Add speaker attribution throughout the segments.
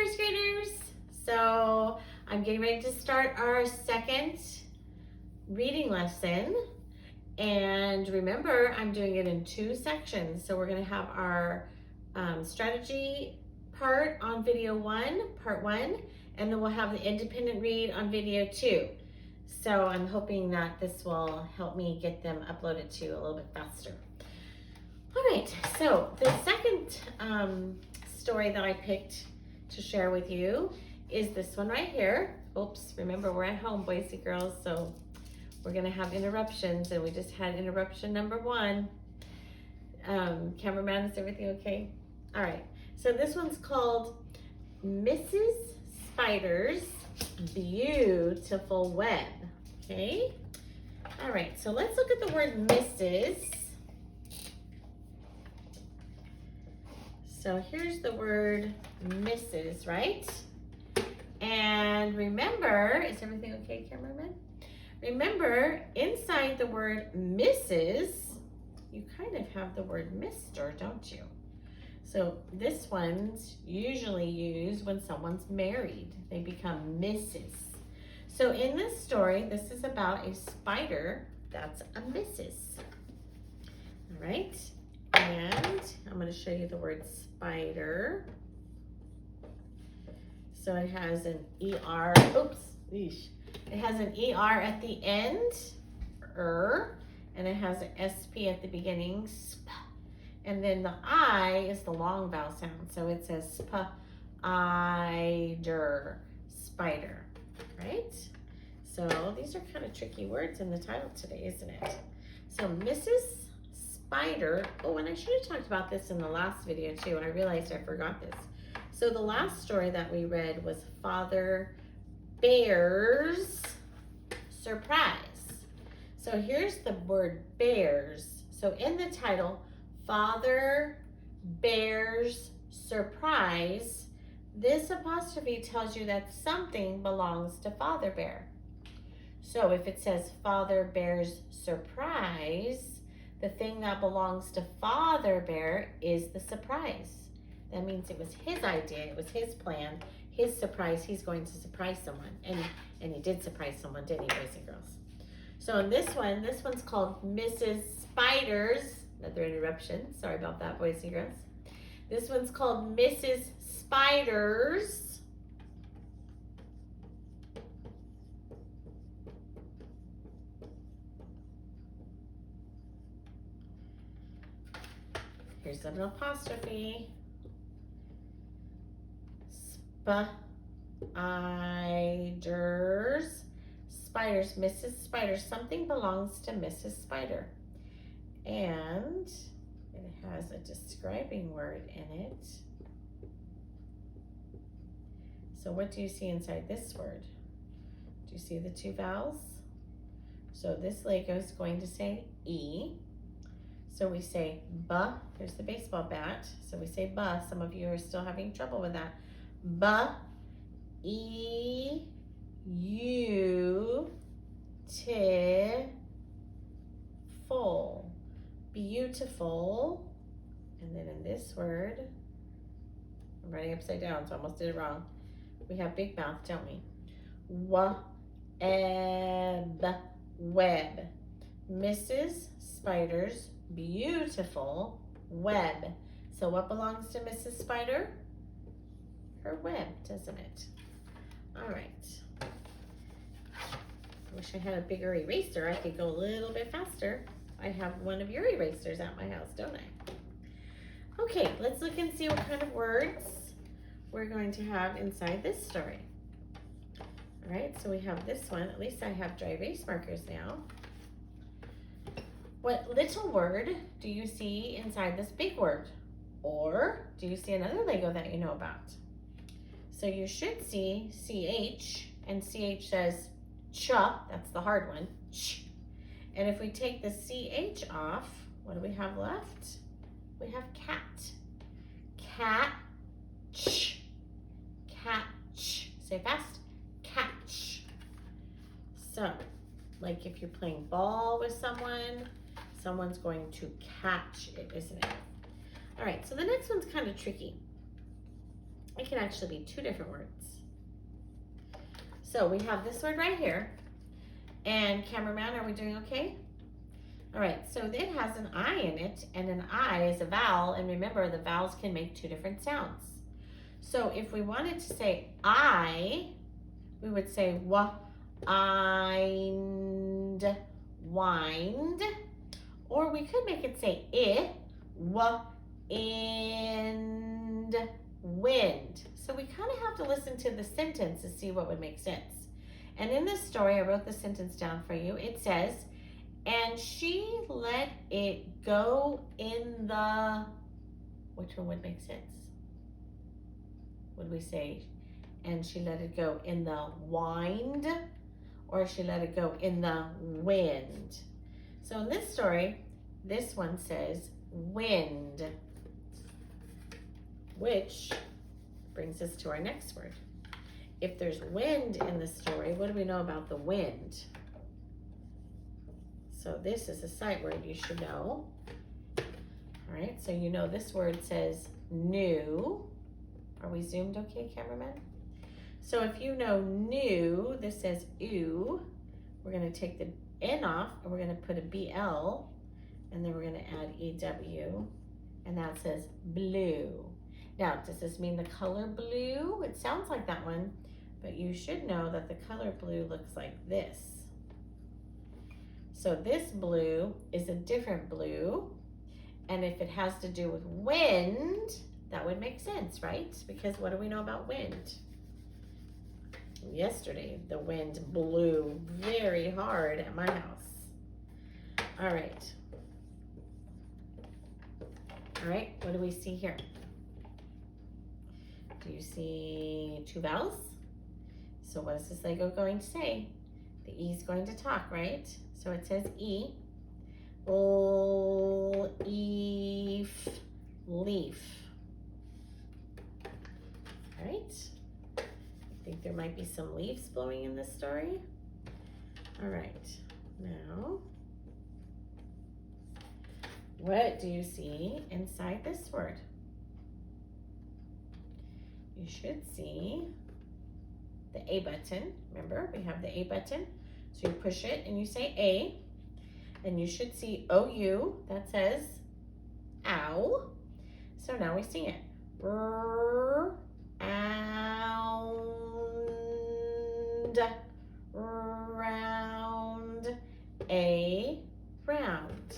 Speaker 1: first graders. So I'm getting ready to start our second reading lesson. And remember, I'm doing it in 2 sections. So we're going to have our strategy part on video 1, part 1, and then we'll have the independent read on video 2. So I'm hoping that this will help me get them uploaded to a little bit faster. All right, so the second story that I picked to share with you is this one right here. Oops, remember we're at home, boys and girls, so we're gonna have interruptions, and we just had interruption number 1. Cameraman, is everything okay? All right, so this one's called Mrs. Spider's Beautiful Web, okay? All right, so let's look at the word Mrs. So here's the word Mrs., right? And remember, is everything okay, cameraman? Remember, inside the word Mrs., you kind of have the word Mr., don't you? So this one's usually used when someone's married. They become Mrs. So in this story, this is about a spider that's a Mrs. All right, and I'm going to show you the word spider. So it has an ER, oops, eesh. It has an ER at the end, and it has an SP at the beginning, sp. And then the I is the long vowel sound. So it says spider, spider, right? So these are kind of tricky words in the title today, isn't it? So Mrs. Spider, oh, and I should have talked about this in the last video too. I realized I forgot this. So the last story that we read was Father Bear's Surprise. So here's the word bears. So in the title, Father Bear's Surprise, this apostrophe tells you that something belongs to Father Bear. So if it says Father Bear's Surprise, the thing that belongs to Father Bear is the surprise. That means it was his idea, it was his plan, his surprise. He's going to surprise someone. And he did surprise someone, didn't he, boys and girls? So in this one's called Mrs. Spider's, another interruption, sorry about that, boys and girls. This one's called Mrs. Spider's here's an apostrophe. Spiders, Mrs. Spider. Something belongs to Mrs. Spider. And it has a describing word in it. So what do you see inside this word? Do you see the 2 vowels? So this Lego is going to say E. So we say buh, here's the baseball bat. So we say buh. Some of you are still having trouble with that. Buh, E, U, T, full. Beautiful. And then in this word, I'm writing upside down, so I almost did it wrong. We have big mouth, don't we? Web. Mrs. Spider's beautiful web. So what belongs to Mrs. Spider? Her web, doesn't it? All right. I wish I had a bigger eraser. I could go a little bit faster. I have one of your erasers at my house, don't I? Okay, let's look and see what kind of words we're going to have inside this story. All right, so we have this one. At least I have dry erase markers now. What little word do you see inside this big word? Or do you see another Lego that you know about? So you should see CH, and CH says ch, that's the hard one, ch. And if we take the CH off, what do we have left? We have cat. Catch. Catch. Say fast. Catch. So, like if you're playing ball with someone, someone's going to catch it, isn't it? All right, so the next one's kind of tricky. It can actually be two different words. So we have this word right here. And cameraman, are we doing okay? All right, so it has an I in it, and an I is a vowel, and remember the vowels can make two different sounds. So if we wanted to say I, we would say wind, wind, or we could make it say wind, wind. So we kind of have to listen to the sentence to see what would make sense. And in this story, I wrote the sentence down for you. It says, and she let it go in the, which one would make sense? Would we say, and she let it go in the wind, or she let it go in the wind? So in this story, this one says wind, which brings us to our next word. If there's wind in the story, what do we know about the wind? So this is a sight word you should know. All right, so you know this word says new. Are we zoomed okay, cameraman? So if you know new, this says ooh. We're gonna take the N off and we're gonna put a BL, and then we're gonna add EW, and that says blue. Now, does this mean the color blue? It sounds like that one, but you should know that the color blue looks like this. So this blue is a different blue, and if it has to do with wind, that would make sense, right? Because what do we know about wind? Yesterday, the wind blew very hard at my house. All right. All right, what do we see here? Do you see two vowels? So what is this Lego going to say? The E is going to talk, right? So it says E. Leaf, leaf. All right. I think there might be some leaves blowing in this story. All right. Now, what do you see inside this word? You should see the A button. Remember, we have the A button. So you push it and you say A. And you should see OU that says ow. So now we sing it. Round, round, a round.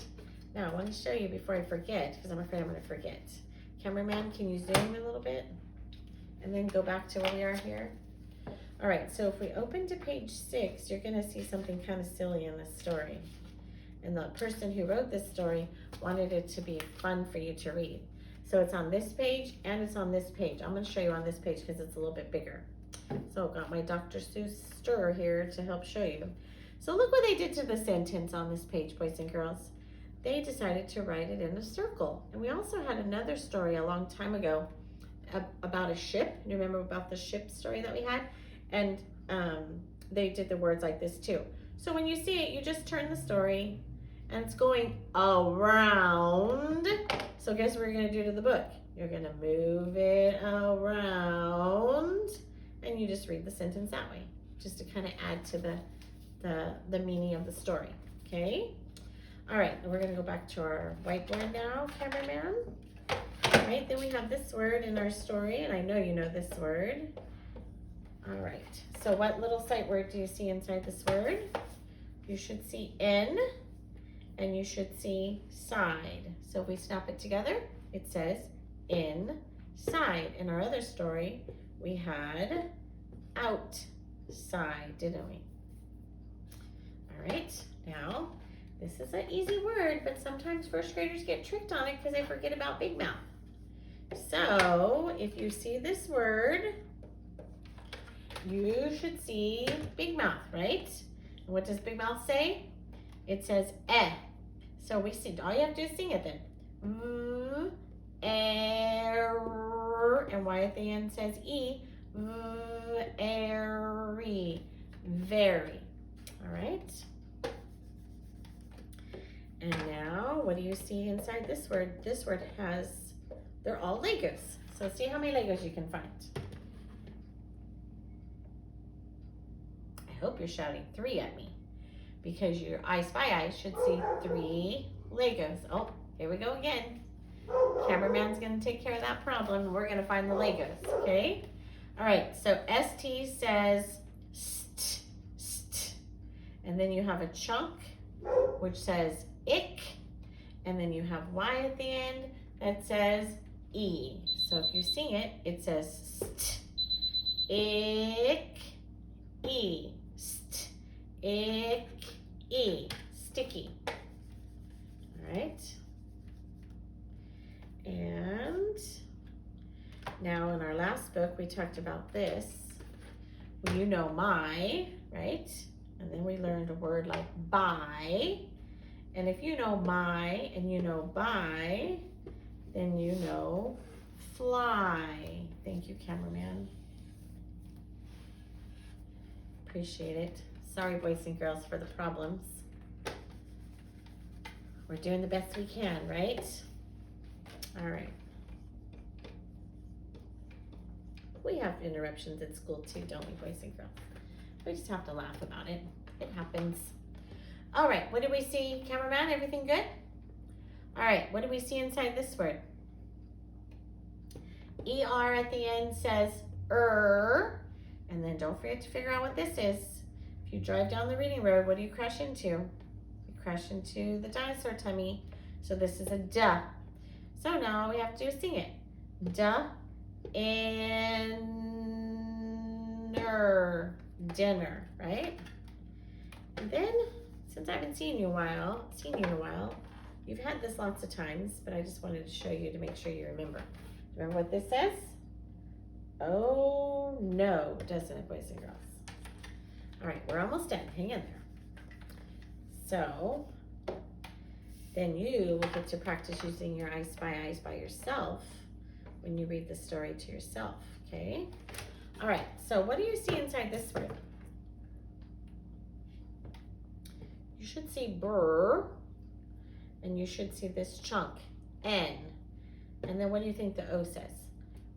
Speaker 1: Now I want to show you before I forget, because I'm afraid I'm going to forget. Cameraman, can you zoom a little bit? And then go back to where we are here. All right, so if we open to page 6, you're gonna see something kind of silly in this story. And the person who wrote this story wanted it to be fun for you to read. So it's on this page and it's on this page. I'm gonna show you on this page because it's a little bit bigger. So I've got my Dr. Seuss stir here to help show you. So look what they did to the sentence on this page, boys and girls. They decided to write it in a circle. And we also had another story a long time ago about a ship. You remember about the ship story that we had? And they did the words like this too. So when you see it, you just turn the story and it's going around. So guess what you're gonna do to the book? You're gonna move it around and you just read the sentence that way, just to kind of add to the meaning of the story, okay? All right, we're gonna go back to our whiteboard now, cameraman. All right, then we have this word in our story, and I know you know this word. All right, so what little sight word do you see inside this word? You should see in, and you should see side. So if we snap it together, it says inside. In our other story, we had outside, didn't we? All right, now, this is an easy word, but sometimes first graders get tricked on it because they forget about big mouth. So if you see this word, you should see big mouth, right? And what does big mouth say? It says eh. So we see, all you have to do is sing it then. And Y at the end says E. Very. Very. All right. And now, what do you see inside this word? This word has, they're all Legos. So So see how many Legos you can find. I hope you're shouting 3 at me because your I Spy Eye should see 3 Legos. Oh, here we go again. Cameraman's gonna take care of that problem. We're gonna find the Legos, okay? All right, so ST says st, st. And then you have a chunk, which says ick. And then you have Y at the end that says E. So if you sing it, it says st, ick, E. St, ick, E. Sticky. All right. And now in our last book, we talked about this. Well, you know my, right? And then we learned a word like by. And if you know my and you know by, then you know fly. Thank you, cameraman. Appreciate it. Sorry, boys and girls, for the problems. We're doing the best we can, right? All right. We have interruptions at school too, don't we, boys and girls? We just have to laugh about it. It happens. All right, what do we see, cameraman? Everything good? All right, what do we see inside this word? ER at the end says and then don't forget to figure out what this is. If you drive down the reading road, what do you crash into? You crash into the dinosaur tummy. So this is a duh. So now all we have to do is sing it. Duh, dinner, right? And then, since I haven't seen you in a while, you've had this lots of times, but I just wanted to show you to make sure you remember. Remember what this says? Oh no, doesn't it, boys and girls? All right, we're almost done. Hang in there. So, then you will get to practice using your I Spy Eyes by yourself when you read the story to yourself, okay? All right, so what do you see inside this word? You should see brr, and you should see this chunk, N. And then what do you think the O says?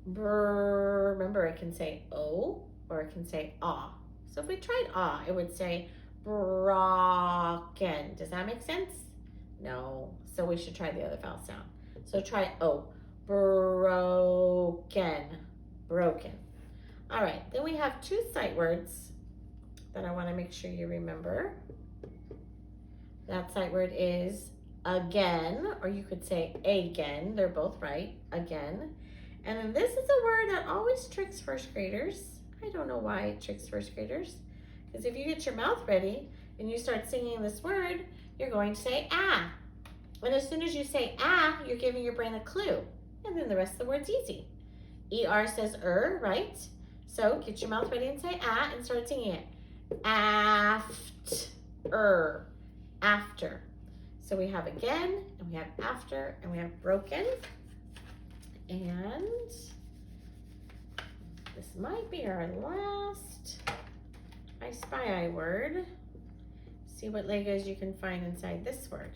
Speaker 1: Brr. Remember, it can say O or it can say ah. So if we tried ah, it would say broken. Does that make sense? No. So we should try the other vowel sound. So try O. Broken. Broken. All right. Then we have 2 sight words that I want to make sure you remember. That sight word is again, or you could say again. They're both right. Again. And then this is a word that always tricks first graders. I don't know why it tricks first graders. Because if you get your mouth ready and you start singing this word, you're going to say ah. And as soon as you say ah, you're giving your brain a clue. And then the rest of the word's easy. ER says right? So get your mouth ready and say ah and start singing it. After. After. So we have again, and we have after, and we have broken. And this might be our last I Spy Eye word. See what Legos you can find inside this word.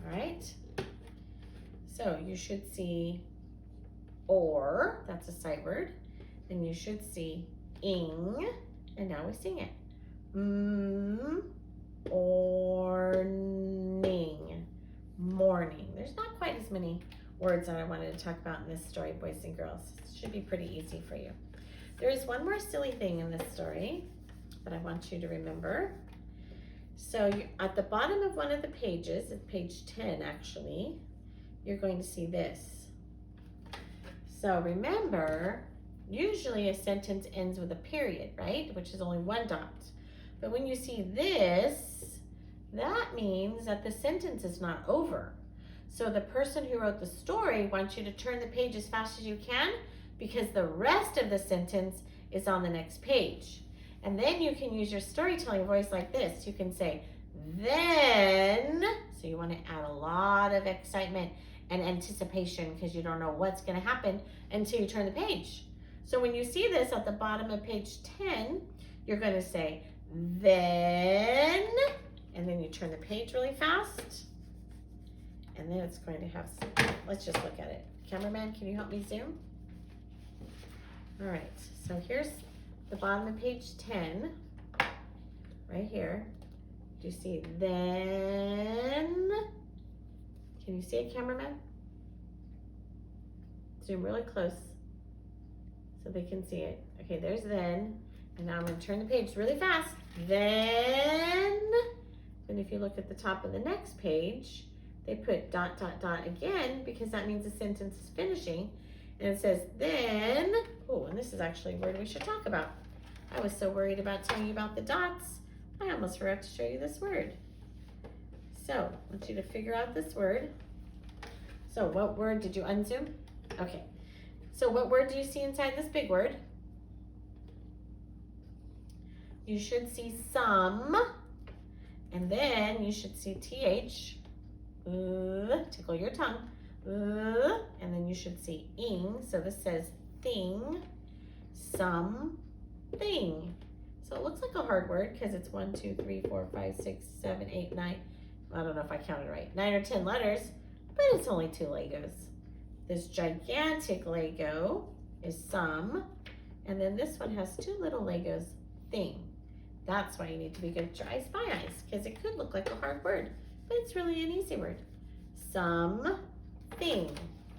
Speaker 1: All right. So you should see or, that's a sight word. Then you should see ing, and now we sing it. Morning. Morning. There's not quite as many words that I wanted to talk about in this story, boys and girls. It should be pretty easy for you. There is one more silly thing in this story that I want you to remember. So at the bottom of one of the pages, at page 10 actually, you're going to see this. So remember, usually a sentence ends with a period, right? Which is only 1 dot. But when you see this, that means that the sentence is not over. So the person who wrote the story wants you to turn the page as fast as you can because the rest of the sentence is on the next page. And then you can use your storytelling voice like this. You can say, then, so you want to add a lot of excitement and anticipation because you don't know what's going to happen until you turn the page. So when you see this at the bottom of page 10, you're going to say, then, and then you turn the page really fast. And then it's going to have some, let's just look at it. Cameraman, can you help me zoom? All right, so here's the bottom of page 10, right here. Do you see then? Can you see it, cameraman? Zoom really close so they can see it. Okay, there's then. And now I'm going to turn the page really fast. Then if you look at the top of the next page, they put dot, dot, dot again because that means the sentence is finishing. And it says then, oh, and this is actually a word we should talk about. I was so worried about telling you about the dots, I almost forgot to show you this word. So, I want you to figure out this word. So, what word did you unzoom? Okay. So, what word do you see inside this big word? You should see some, and then you should see TH, tickle your tongue, and then you should see ing, so this says thing, something. So it looks like a hard word because it's 1, 2, 3, 4, 5, 6, 7, 8, 9, I don't know if I counted right, 9 or 10 letters, but it's only 2 Legos. This gigantic Lego is some, and then this one has 2 little Legos, thing. That's why you need to be good at your I Spy Eyes, because it could look like a hard word, but it's really an easy word. Something.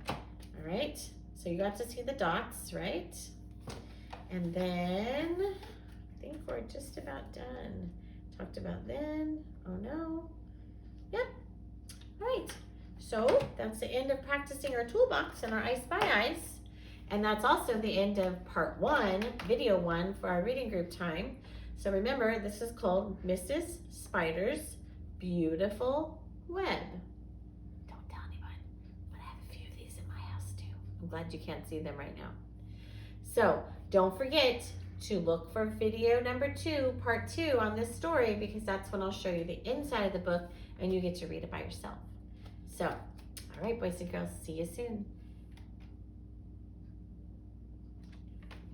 Speaker 1: All right, so you got to see the dots, right? And then, I think we're just about done. Talked about then, oh no. Yep, all right. So that's the end of practicing our toolbox and our I Spy Eyes. And that's also the end of part 1, video 1 for our reading group time. So remember, this is called Mrs. Spider's Beautiful Web. Don't tell anyone, but I have a few of these in my house too. I'm glad you can't see them right now. So don't forget to look for video number 2, part 2 on this story, because that's when I'll show you the inside of the book and you get to read it by yourself. So, all right, boys and girls, see you soon.